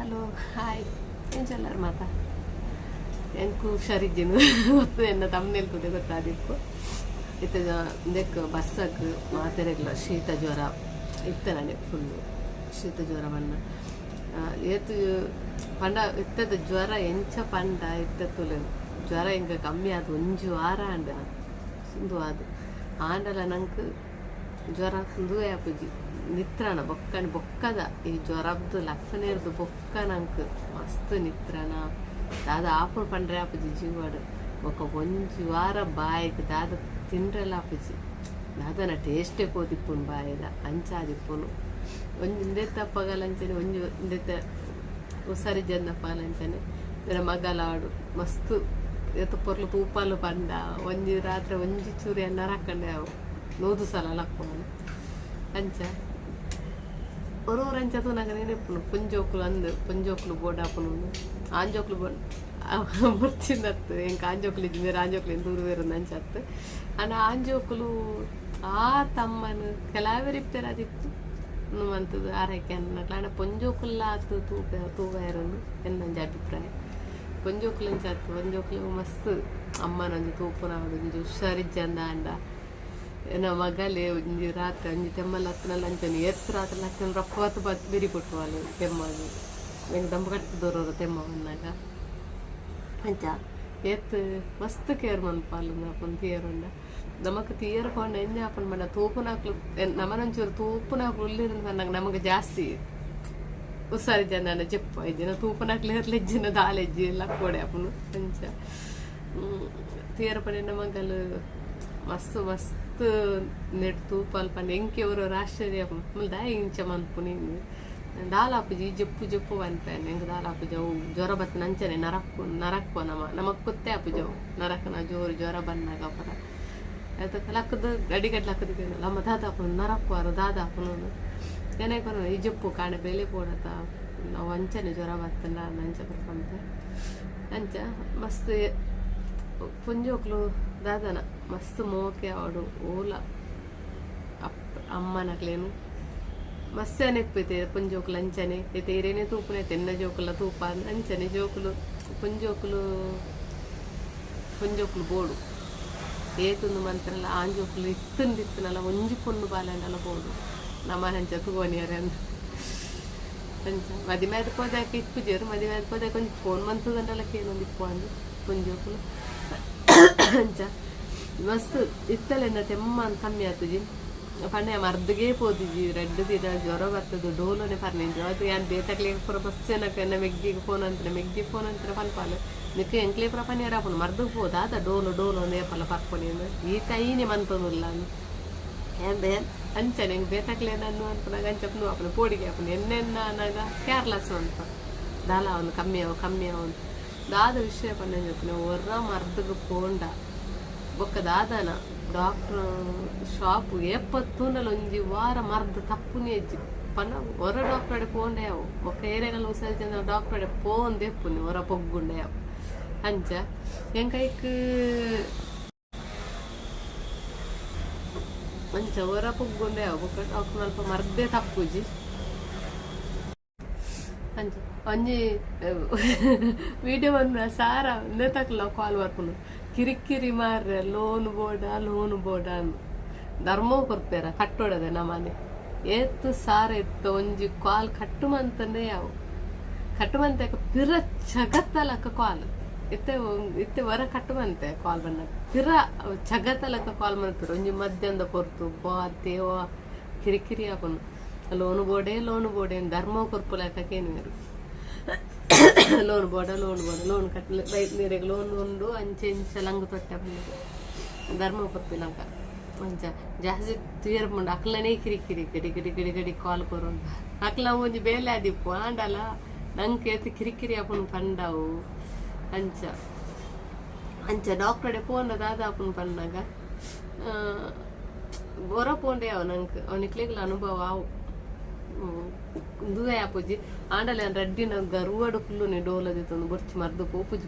hello hi ಏನು ಚಲ್ಲರ್ ಮಾತಾ ಎಂಕು ಹುಷಾರಿದ್ದೇನು ಗೊತ್ತು ಎನ್ನ ತಮ್ಮನೆಲ್ತದೆ ಗೊತ್ತಾದಿಪ್ಪು ಇತ್ತ ಇದಕ್ಕೆ ಬಸ್ಸಕ್ಕೆ ಮಾತೆರೆಗ್ಲ ಶೀತ ಜ್ವರ ಇತ್ತ ನನಗೆ ಫುಲ್ಲು ಶೀತ ಜ್ವರ ಬಣ್ಣ ಏತು ಪಂಡ ಇತ್ತದ ಜ್ವರ ಎಂಚ ಪಂಡ ಇತ್ತತ್ತು ಜ್ವರ ಹಿಂಗೆ ಕಮ್ಮಿ ಆದ ಒಂಜು ವಾರ ಅಂಡ ಸುಂದು ಆದು ಆಂಡಲ ನಂಗೆ ಜ್ವರ ಸುಂದು ಆಪುಜಿ ನಿತ್ರಣ ಬೊಕ್ಕನ ಬೊಕ್ಕದ ಈ ಜ್ವರದ್ದು ಲಕ್ಷಣ ಇರೋದು ಬೊಕ್ಕ ನಂಗೆ ಮಸ್ತ್ ನಿತ್ರಣ ದಾದ ಆಪುಡು ಪಂಡ್ರೆ ಆಪುಜಿ ಜೀವಾಡು ಬೊಕ್ಕ ಒಂಜು ವಾರ ಬಾಯಿಗೆ ದಾದ ತಿಂಡ್ರೆಲ್ಲ ಆಪುಜಿ ದಾದನ ಟೇಸ್ಟೇ ಪೋದಿಪ್ಪುನು ಬಾಯಿದ ಅಂಚಾದಿಪ್ಪುನು ಒಂಜು ಇಂದೆತ್ತ ಪಗಲಂಚನೆ ಒಂಜು ಇಂದೆತ್ತ ಉಸರಿ ಜಂದಪ್ಪ ಲಂಚನೆ ನನ್ನ ಮಗಲಾಡು ಮಸ್ತ್ ಎತ್ತು ಪೊರ್ಲು ತೂಪಾಲು ಪಂಡ ಒಂಜಿ ರಾತ್ರಿ ಒಂಜಿ ಚೂರಿ ಅನ್ನ ಹಾಕೊಂಡೆ ಅವು 100 ಸಲ ಲಕ್ಕೋನು ಅಂಚ ಒರಂಚ ತೂನಾಗ ನೆನಪುನು ಪುಂಜೋಕ್ಲು ಅಂದು ಪುಂಜೋಕ್ಲು ಬೋಡಾಪುನು ಆಂಜೋಕ್ಲು ಬೋಡ್ ಬರ್ತಿಂದತ್ತು ಎಂಕ ಆಂಜೋಕ್ಲು ಇದ್ದು ಬೇರೆ ಆಂಜೋಕ್ಲು ದೂರ ಬೇರೆ ಅಂಚತ್ತು ಅನ್ನ ಆಂಜೋಕ್ಲು ಆ ತಮ್ಮನು ಕೆಲವರಿಪ್ತಾರೆ ಅದಿತ್ತು ಮಂತದ್ದು ಆರೈಕೆ ಅನ್ನಕ್ಲ ಅಣ್ಣ ಪೊಂಜೋಕುಲ್ಲ ಆತು ತೂಗ ಇರೋದು ಎನ್ನಂಜ ಅಭಿಪ್ರಾಯ ಪೊಂಜೋಕ್ಲು ಅಂಚಾತು ಪೊಂಜೋಕ್ಲು ಮಸ್ತ್ ಅಮ್ಮನೊಂದು ತೂಪುನ ಒಂಜಿ ಹುಷಾರಿಜ್ಜಂದ ಅಂಡ ಏನ ಮಗಲೇ ಒಂಜಿ ರಾತ್ರಿ ಒಂಜಿ ತೆಮ್ಮಲ್ ಹತ್ತನಲ್ಲ ಅಂಚನೆ ಎತ್ತು ರಾತ್ರಿ ಹತ್ತನ ರಪ್ಪತ್ತು ಬಿರಿ ಕೊಟ್ಟು ಅಲ್ಲಿ ತೆಮ್ಮಗೆ ಹೆಂಗೆ ದಮ್ಮ ಕಟ್ಟಿದವರು ತೆಮ್ಮ ಬಂದಾಗ ಅಂಚ ಎತ್ತು ಮಸ್ತ್ ಕೇರ್ ಮನ್ಪಾಲು ಅಪ್ಪನ ತೀಯರುಂಡ ನಮಕ್ ತೀಯರ್ಕೊಂಡ ಎಂಜ ಅಪ್ಪನ ಮಣ್ಣ ತೂಪುನಾಕ್ಲು ನಮ್ಮನೊಂಚೂರು ತೂಪುನಾಕ್ಲು ಉಲ್ಲಿರಿಂದ ಬಂದಾಗ ನಮಗೆ ಜಾಸ್ತಿ ಹುಷಾರಿ ಜನ ಜಪ್ಪು ಐಜಿನ ತೂಪನಾಕ್ಲು ಇರ್ಲಿಜ್ಜಿನ ದಾಲೆಜ್ಜಿ ಎಲ್ಲ ಕೊಡೆ ಅಪ್ಪನು ಅಂಚ ತೀಯರ ಪಡೆ ನಮಗಲು ಮಸ್ತ್ ಮಸ್ತ್ ನೆಟ್ ತೂಪಲ್ ಪಂಡ ಎಂಕೆ ಅವರು ಆಶ್ಚರ್ಯ ದಾಯ ಇಂಚ ಮನ್ಪುನಿ ದಾಲಾಪುಜಿ ಜಪ್ಪು ಜಪ್ಪು ಬಂದ್ಪೇನೆ ಹೆಂಗೆ ದಾಲಾಪುಜ ಅವು ಜ್ವರ ಬತ್ತ ನಂಚನೆ ನರಕ್ಕು ನಮಗ್ ಗೊತ್ತೇ ಅಪುಜವು ನರಕನ ಜೋರು ಜ್ವರ ಬಂದಾಗ ಅಪರ ಆಯ್ತು ಲಕ್ಕದ ಗಡಿಗಡ್ ಲಕ್ಕದಿದ್ದೇನಲ್ಲ ಅಮ್ಮ ದಾದಾಪುನು ನರಕ್ವಾರು ದಾದಾಪುನು ಏನಾಯ್ಕೊನ ಈ ಜಪ್ಪು ಕಾಣೆ ಬೇಲೆ ಪೋಡತ ನಾವು ಅಂಚನೆ ಜ್ವರ ಬತ್ತಲ್ಲ ನಂಚ ಬರ್ಕೊಂತ ಅಂಚ ಮಸ್ತ್ ಪುಂಜೋಕ್ಲು ದಾದನ ಮಸ್ತ್ ಮೋಕೆ ಅವಡು ಓಲ ಅಮ್ಮನಕ್ಲೇನು ಮಸ್ತ್ ನೆಪ್ಪೈತೆ ಪುಂಜೋಕ್ಲು ಅಂಚನೆ ಐತೆ ಇರೇನೆ ತೂಪನೆ ತೆನ್ನ ಜೋಕುಲ ತೂಪ ಅಂಚನೆ ಜೋಕುಲು ಪುಂಜೋಕ್ಲು ಬೋಡು ಏತುಂದು ಮಂತ್ರಲ್ಲ ಆಂಜೋಕ್ಲು ಇತ್ತನಲ್ಲ ಒಂಜಿ ಪೊಣ್ಣು ಬಾಲಂಡಲ್ಲ ಬೋಡು ನಮ್ಮ ಹಂಚ ತೂವನಿಯರೆ ಅಂತ ಅಂಚ ಮದುವೆ ಆದ ಪೋದಾಕೆ ಇಪ್ಪುಜರು ಮದುವೆ ಆದ ಪೋದಾಕೆ ಒಂದು ಫೋನ್ ಮಂತದಂಡಲ್ಲ ಕೇಳೊಂದು ಇಪ್ಪು ಅಂದು ಪುಂಜೋಕ್ಲು ಅಂಚ ಮಸ್ತ್ ಇತ್ತಲೆನ್ನ ತೆಮ್ಮ ಅಂತ ಕಮ್ಮಿ ಆತುಜಿ ಪಂಡ ಮರ್ದಗೆ ಪೋದಿಜಿ ರೆಡ್ ದಿನ ಜ್ವರ ಬರ್ತದೆ ಡೋಲೋನೆ ಪರ್ನಿಂಜು ಅದು ಏನು ಬೇತಕ್ಲಿಗೆ ಪೂರ ಬಸ್ ಜನಕ್ಕೆ ಎನ್ನ ಮೆಗ್ಗಿಗೆ ಫೋನ್ ಅಂತಾರೆ ಮೆಗ್ಗಿ ಫೋನ್ ಅಂತಾರೆ ಪನ್ಪಾಲು ನಿಕ್ಕೆ ಎಂಕ್ಲೆ ಪುರ ಪನ್ನಿಯರಾಪುನು ಮರ್ದಕ್ಕೆ ಹೋದ ಆದ ಡೋಲು ನೇಪಲ ಪರ್ಪಣಿ ಈ ಕೈನೇ ಮಂತೋನಿಲ್ಲ ಏನ್ ಅಂಚನೆ ಹೆಂಗೆ ಬೇತಕ್ಲೆ ನಾನು ಅನ್ಪನಾಗ ಅಂಚಪ್ಪನು ಅಪ್ಪನ ಪೋಡಿಗೆ ಅಪ್ಪನ ಎನ್ನೆನ್ನ ಅನ್ನಾಗ ಕೇರ್ಲೆಸ್ ಅಂತ ದಾಲ ಅವನು ಕಮ್ಮಿ ಅವನು ದಾದ ವಿಷಯ ಪಂಡ ನೀವು ಒರ್ರ ಮರ್ದಗೆ ಪೋಂಡ ಬೊಕ್ಕ ದಾದನ ಡಾಕ್ಟ್ರ್ ಶಾಪು ಎಪ್ಪತ್ತೂನಲ್ಲ ಒಂಜಿ ವಾರ ಮರ್ದ ತಪ್ಪುನಿ ಹೆಜ್ಜಿ ಪಂಡ ಹೊರ ಡಾಕ್ಟರ್ ಅಡೆ ಪೋಂಡೆ ಯಾವು ಬೊಕ್ಕ ಏರಿಯಾಗಲ್ಲ ಹುಷಾರಿ ಜನ ಡಾಕ್ಟರ್ ಅಡೆ ಪೋಂದೆ ಎಪ್ಪುನಿ ಹೊರ ಪೊಗ್ಗುಂಡೆ ಯಾವು ಅಂಚ ಎಂಕೈಕ್ ಅಂಚ ಹೊರ ಪೊಗ್ಗುಂಡೆ ಯಾವು ಬೊಕ್ಕ ಡಾಕ್ಟರ್ ಅಲ್ಪ ಮರ್ದೇ ತಪ್ಪುಜಿ ಅಂಚ ಒಂಜಿ ವಿಡಿಯೋ ಬಂದ ಸಾರ ಒಂದೇ ತಕ್ಕಲ ಕಾಲ್ ಬರ್ಪುನು ಕಿರಿಕಿರಿ ಮಾರ್ರೆ ಲೋನ್ ಬೋಡ ಅನ್ನು ಧರ್ಮೋ ಕೊರ್ಪೇರ ಕಟ್ಟೋಡದೆ ನಮ್ಮನೆ ಏತ್ತು ಸಾರ ಎತ್ತು ಒಂಜಿ ಕಾಲ್ ಕಟ್ಟುಮಂತಂದೆ ಯಾವು ಕಟ್ಟುಮಂತೆ ಪಿರ ಜಗತ್ತಲಕ್ಕ ಕಾಲ್ ಇತ್ತೆ ವರ ಕಟ್ಟುಮಂತೆ ಕಾಲ್ ಬಣ್ಣ ಪಿರ ಜಗತ್ತಲಕ್ಕ ಕಾಲ್ ಮಾಡ್ತಾರೆ ಒಂಜಿ ಮಧ್ಯಾಹ್ನದ ಪೊರ್ತು ಬಾ ದೇವ ಕಿರಿಕಿರಿ ಹಾಕೊಂಡು ಲೋನು ಬೋಡೆ ಧರ್ಮ ಕೊರ್ಪುಲಕ್ಕೇನು ಮೇರು ಲೋನ್ ಬೋಡ ಲೋನ್ ಕಟ್ಟಲ ರೈತ ನೀರಿಗೆ ಲೋನ್ ಉಂಡು ಅಂಚೆ ಲಂಗ ತೊಟ್ಟೆ ಬಂದಿದೆ ಧರ್ಮ ಕೊರ್ಪಿಲಂಕ ಅಂಚ ಜಾಸ್ತಿ ತೀರ್ಪುಂಡು ಅಕ್ಲನೇ ಕಿರಿಕಿರಿ ಗಡಿ ಕಾಲ್ ಕೊರೋಂತ ಅಕ್ಲ ಒಂಜಿ ಬೇಲೆ ಆದಿಪ್ಪು ಆಂಡಲ ನಂಗೆ ಎತ್ತು ಕಿರಿಕಿರಿ ಹಾಕೊಂಡು ಪಂಡವು ಅಂಚ ಡಾಕ್ಟರ್ ಪೋಂಡ ದಾದಾಪುನ್ ಪಂಡಾಗ ಬೊರ ಪೋಂಡೆ ಅವ ನಂಗೆ ಅವನಿಕ್ಲಿಗ್ಲ ಅನುಭವ ಅವು ದುವೆ ಆಪುಜಿ ಆಂಡಲೆ ರೆಡ್ಡಿನ ಗರುವಡು ಫುಲ್ಲು ಡೋಲದಿತ್ತು ಬೊರ್ಚಿ ಮರ್ದು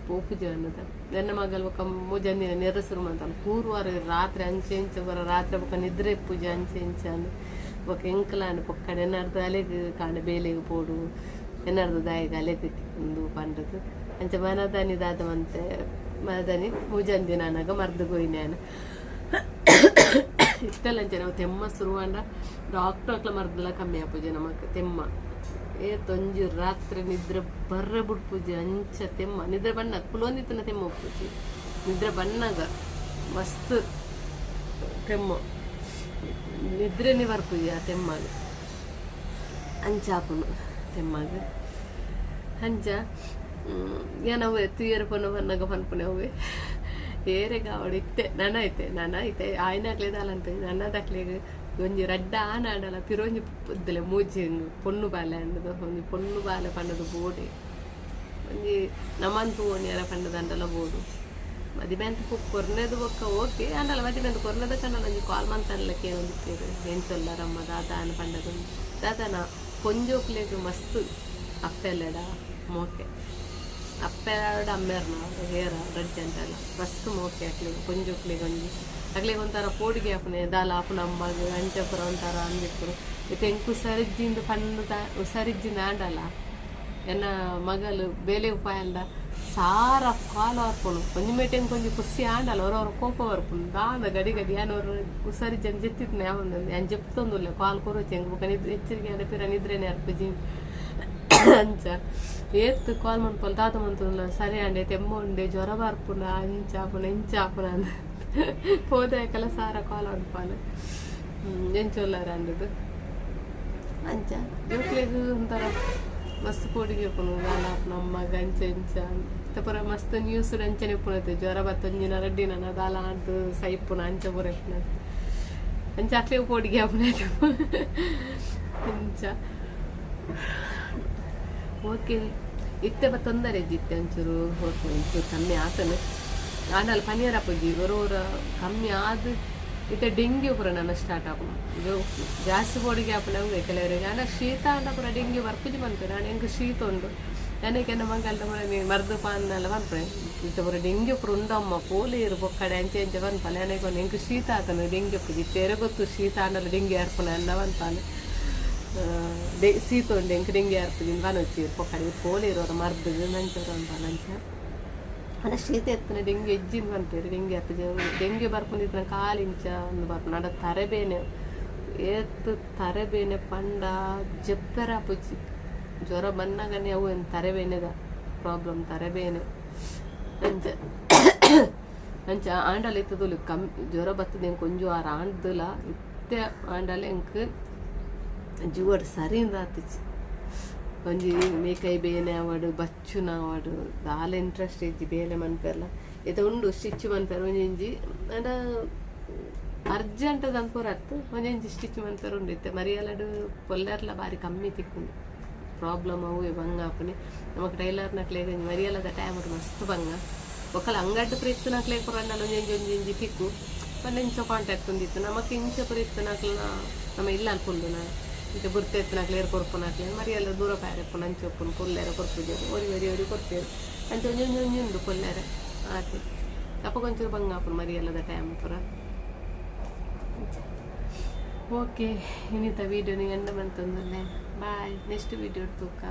ಪೋಪುಜಿ ಅನ್ನದ ನನ್ನ ಮಗಲ್ ಬೊಕ್ಕ ಮುಜಂದಿನ ನೆರಸರು ಅಂತ ಪೂರ್ವಾರ ರಾತ್ರಿ ಅಂಚೆ ಇಂಚೆ ಬರ ರಾತ್ರಿ ಬೊಕ್ಕ ನಿದ್ರೆ ಪೂಜೆ ಅಂಚೆ ಇಂಚೆ ಅಂದು ಬೊಕ್ಕ ಎಂಕಲ ಅನ್ನು ಪೊಕ್ಕಡೆ ನಡ್ದು ಅಲೆಗೆ ಕಾಂಡೆ ಬೇಲೆಗೆ ಪೋಡು ಎನ್ನರ್ದು ದಾಯಿಗೆ ಅಲೆ ತಿಕ್ಕೊಂಡು ಪಂಡದು ಅಂಚ ಮನದಾನಿ ದಾದವಂತೆ ಮನದಾನಿ ಮೂಜಂದಿ ನಾನಾಗ ಮರ್ದು ಗೋಯ್ನಾನ ಇತ್ತಲ್ಲಂಚ ನಾವು ತೆಮ್ಮ ಶುರುವಾಂಡ ಡಾಕ್ಟರ್ ಅಕ್ಲ ಮರ್ದೆಲ್ಲ ಕಮ್ಮಿ ಆಪೂಜೆ ನಮಗೆ ತೆಮ್ಮ ತೊಂಜಿ ರಾತ್ರಿ ನಿದ್ರೆ ಬರ್ರೆ ಬಿಡ್ಪೂಜಿ ಅಂಚ ತೆಮ್ಮ ನಿದ್ರೆ ಬಣ್ಣಾಗ ಪುಲೊಂದಿತ್ತನ ತೆಮ್ಮ ಹೋಗ್ಪೂಜಿ ನಿದ್ರೆ ಬಣ್ಣಾಗ ಮಸ್ತ್ ತೆಮ್ಮ ನಿದ್ರೆನೇ ಬರ್ಪೂಜಿ ಆ ತೆಮ್ಮಾಗ ಅಂಚ ಹಾಪುನು ತೆಮ್ಮಾಗ ಅಂಚ ಏನವೆ ತುಯ್ಯರ ಪೊನ್ನ ಬನ್ನಾಗ ಪನ್ಪುನೆ ಅವೆ ಏರೆಗ ಅವಳು ಇತ್ತೆ ನನ್ನ ಐತೆ ಆಯ್ನಾಗ್ಲೇ ದಾಲಂತ ನನ್ನದಾಗ್ಲೇಗ ಒಂಜಿ ರಡ್ಡ ಆನಾಡಲ್ಲ ಪಿರೋಂಜಿ ಪುದ್ದಲೆ ಮೂಜಿ ಪೊಣ್ಣು ಬಾಲೆ ಅಂಡದು ಒಂಜಿ ಪೊಣ್ಣು ಬಾಲೆ ಪಂಡದು ಬೋಡೆ ಒಂಜಿ ನಮಂತು ಓಣಿಯರ ಪಂಡದ ಅಂಡಲ ಬೋಡು ಮದಿಮೆಂತ ಕೊರ್ನೆದು ಬೊಕ್ಕ ಓಕೆ ಅಂಡಲ್ಲ ಮದಿಮೆಂತ ಕೊರ್ನೆದ ಕಂಡಲ್ಲ ಒಂಜಿ ಕಾಲ್ ಮಂತ್ ಅನ್ಲಕ್ಕೆ ಒಂದಿತ್ತೇರು ಎಂತೊಲ್ಲರಮ್ಮ ದಾದ ಅನ್ನ ಪಂಡದು ದಾದನ ಪೊಂಜೋಕ್ಲೆಗ್ ಮಸ್ತ್ ಅಪ್ಪೆಲ್ಲಡ ಮೋಕೆ ಅಪ್ಪೆರಡು ಅಮ್ಮೆರ್ನ ಹೇರ ರಡ್ಡಿ ಅಂತೆಲ್ಲ ಮಸ್ತ್ ಮೋಕೆ ಹಾಕ್ಲಿಗೆ ಪೊಂಜೋಕ್ಲೆಗ್ ಒಂಜಿ ಆಗ್ಲಿಗೆ ಒಂಥರ ಪೋಡಿಗೆ ಹಾಪುನೆ ದಾಲ ಹಾಪುನ ಅಮ್ಮಗೆ ಅಂಚಪುರ ಒಂಥರ ಅಂದಿಪ್ಪರು ಇದು ಹೆಂಗೆ ಉಸರಿಜ್ಜಿಂದು ಪಂಡ ಉಸರಿಜ್ಜಿಂದ ಆಂಡಲ್ಲ ಎನ್ನ ಮಗಳು ಬೇಲೆ ಉಪಾಯ ಅಂದ ಸಾರ ಕಾಲು ಹರ್ಪುಣು ಒಂಜಿ ಮೇಟೆಂಗೆ ಕೊಂಚ ಖುಷಿ ಆಂಡಲ್ಲ ಅವ್ರವ್ರ ಕೋಪ ಬರ್ಪುಣು ದಾದ ಗಡಿ ಗಡಿ ಏನವ್ರು ಉಸರಿಜ್ಜನ್ ಜೆತ್ತಿದ್ನ ಯಾವೊಂದು ಏನು ಜೆಪ್ತೊಂದುಲ್ಲ ಕಾಲು ಕೊರೋಚಿ ಹೆಂಗೆ ಬೇಕು ನಿದ್ರೆ ಎಚ್ಚರಿಕೆ ಆಡಪಿರ ನಿದ್ರೆನೇ ಅರ್ಪಜಿ ಅಂಚ ಏತ್ತು ಕಾಲ್ ಮಾಡ್ಕೊಲ್ ದಾದ ಮಂತಲ್ಲ ಸರಿ ಅಂಡೆ ತೆಮ್ಮ ಉಂಡೆ ಜ್ವರ ಬರ್ಪುನ ಅಂಚ ಹಾಪುನ ಇಂಚ ಹಾಪುನ ಅಂದ ಹೋದಾಕಲ್ಲ ಸಾರ ಕಾಲ್ ಅನ್ಪಾನ ಎಂಚೊಲ್ಲಾರ ಅಂದದು ಅಂಚ ಜೋಕ್ಲೆಗೂ ಒಂಥರ ಮಸ್ತ್ ಪೋಡಿಗೆ ಹಾಪುನು ಗಾಲ ಹಾಪುನ ಅಮ್ಮ ಗಂಚ ಇಂಚ ಪುರ ಮಸ್ತ್ ನ್ಯೂಸ್ ಅಂಚನೆ ಪುಣತೆ ಜ್ವರ ಬತ್ತೊಂಜಿನ ರಡ್ಡಿನ ದಾಲ ಅಂತು ಸೈಪುನ ಅಂಚ ಪುರ ಅಂಚ ಅಕ್ಲೆ ಪೋಡಿಗೆ ಹಾಪುನ ಇಂಚ ಓಕೆ ಇತ್ತೆ ತೊಂದರೆ ಇದ್ದಿತ್ತೆ ಒಂಚೂರು ಹೋಗ್ತು ಒಂಚೂರು ಕಮ್ಮಿ ಆತನು ಆನಲ್ಲ ಪನೀರ್ ಹಾಪುಜಿ ಬರೋರ ಕಮ್ಮಿ ಆದ ಇತ್ತೆ ಡೆಂಗ್ಯೂ ಪುರ ನನ್ನ ಸ್ಟಾರ್ಟ್ ಆಪು ಇದು ಜಾಸ್ತಿ ಪೋಡಿಗೆ ಹಾಪುನ ಹಂಗೆ ಕೆಲವರಿಗೆ ಆನ ಶೀತ ಅಂಡ ಪುರ ಡೆಂಗ್ಯೂ ಬರ್ಪುಜಿ ಬಂತು ನಾನು ಹೆಂಗೆ ಶೀತ ಉಂಡು ನನಗೆ ನಮ್ಮ ಮಗಲ್ದ ಪುರ ಮರ್ದು ಪಾನೆಲ್ಲ ಬಂದ್ಪೆ ಇತ್ತ ಪುರ ಡೆಂಗ್ಯೂ ಪುರ ಉಂಡಮ್ಮ ಪೋಲಿ ಇರು ಬೊಕ್ಕಡೆ ಅಂಚೆ ಅಂಚೆ ಬಂದ್ಪಾಲ ನನಗೆ ಹೆಂಗೆ ಶೀತ ಆತನು ಡೆಂಗ್ಯೂ ಪುಜಿ ತೆರೆ ಗೊತ್ತು ಶೀತ ಅಂಡಲ್ಲ ಡೆಂಗ್ಯೂ ಹರ್ಪುನ ಅನ್ನ ಬಂದ್ಪಾಲು ಸೀತ ಉಂಡು ಹೆಂಗೆ ಡೆಂಗ್ಯೂ ಹರ್ಪುಜಿಂದ ಬನೊಚ್ಚಿ ಪೊಕ್ಕಡೆ ಪೋಲಿ ಇರೋರು ಮರ್ದು ನಂಚರು ಅಂತ ನಂಚ ಅಲ್ಲ ಶೀತ ಎತ್ತನ ಡೆಂಗ್ಯೂ ಎಜ್ಜಿಂದ ಬಂತೇರಿ ಡೆಂಗ್ಯೂ ಹರ್ಪುಜಿ ಡೆಂಗ್ಯೂ ಬರ್ಕೊಂಡಿದ್ದ ಕಾಲಿಂಚ ಒಂದು ಬರ್ಪು ನಡ ತರೆಬೇನೆ ಏತ್ತು ತರೆಬೇನೆ ಪಂಡ ಜಪ್ಪೆರ ಪುಜಿ ಜ್ವರ ಬಂದಾಗನೇ ಅವು ಏನು ತರೆಬೇನೆದ ಪ್ರಾಬ್ಲಮ್ ತರೆಬೇನೆ ಅಂಚ ಅಂಚ ಆಂಡಲ ಇತ್ತದಲು ಜ್ವರ ಬರ್ತದೆ ಹೆಂಗೆ ಕೊಂಚು ಆರು ಆಂಡಲ ಇತ್ತೆ ಆಂಡಲ ಹೆಂಗೆ ಜೀವಡ್ ಸರಿಯಿಂದ ಆತಿಚ್ಚಿ ಒಂಜಿ ಮೇಕೈ ಬೇನೆ ಅವಡು ಬಚ್ಚುನ ಅವಡು ದಾಲ ಇಂಟ್ರೆಸ್ಟ್ ಇಜ್ಜಿ ಬೇಲೆ ಮನ್ಪೆರ್ಲ ಇದು ಉಂಡು ಸ್ಟಿಚ್ ಮನ್ಪೆರ್ ಒಂಜಿ ಅಂಡ ಅರ್ಜೆಂಟ್ ಅನ್ಕೋರ ಅತ್ತು ಒಂಜಿ ಸ್ಟಿಚ್ ಮನ್ಪೆರ್ ಉಂಡಿತ್ತೆ ಮರಿಯಲಡು ಪೊಲ್ಲೆರ್ಲ ಬಾರಿ ಕಮ್ಮಿ ತಿಕ್ಕೊಂಡು ಪ್ರಾಬ್ಲಮ್ ಅವು ಬಂಗ ಆಪುನಿ ನಮಗೆ ಟೈಲರ್ನಕ್ಲೇಗ ಮರಿಯಲ್ಲದ ಟೈಮ್ ಮಸ್ತ್ ಬಂಗ ಒಕ್ಕಲ ಅಂಗಡ್ಡು ಪ್ರೀತ್ ನಕ್ಲೇಗ ಪುರಣ್ಣಲ್ಲ ಒಂಜಿ ತಿಕ್ಕು ಒಂದೆಂಚ ಕಾಂಟ್ಯಾಕ್ಟ್ ಒಂದಿತ್ತು ನಮಗೆ ಇಂಚ ಪ್ರೀತ್ ನಕ್ಲ ನಮ್ಮ ಇಲ್ಲ ಅನ್ಕೊಂಡು ನಾ ಇಂಚ ಬುರ್ತೆ ಎತ್ತನಾಕ್ಲೇರು ಕೊರ್ಪುನಾಕ್ಲೆ ಮರಿಯಲ್ಲ ದೂರ ಪ್ಯಾರೆಪ್ಪು ನಂಚೊಪ್ಪುನು ಕೊಲ್ಲೆರ ಕೊರ್ಪುಜರು ಒರಿ ಕೊರ್ಪೇರು ಅಂಚ ಒಂಜಿ ಉಂಡು ಕೊಲ್ಲೆರ ಆತು ಅಪ್ಪ ಕೊಂಚೂರು ಬಂಗ ಆಪುನು ಮರಿಯಲ್ಲದ ಟೈಮ್ ಪುರ ಓಕೆ ಇನ್ನಿತ ವೀಡಿಯೋ ನೀವು ಎಂಡ ಬಂತಂದಲ್ಲೇ ಬಾಯ್ ನೆಕ್ಸ್ಟ್ ವೀಡಿಯೋ ತೂಕ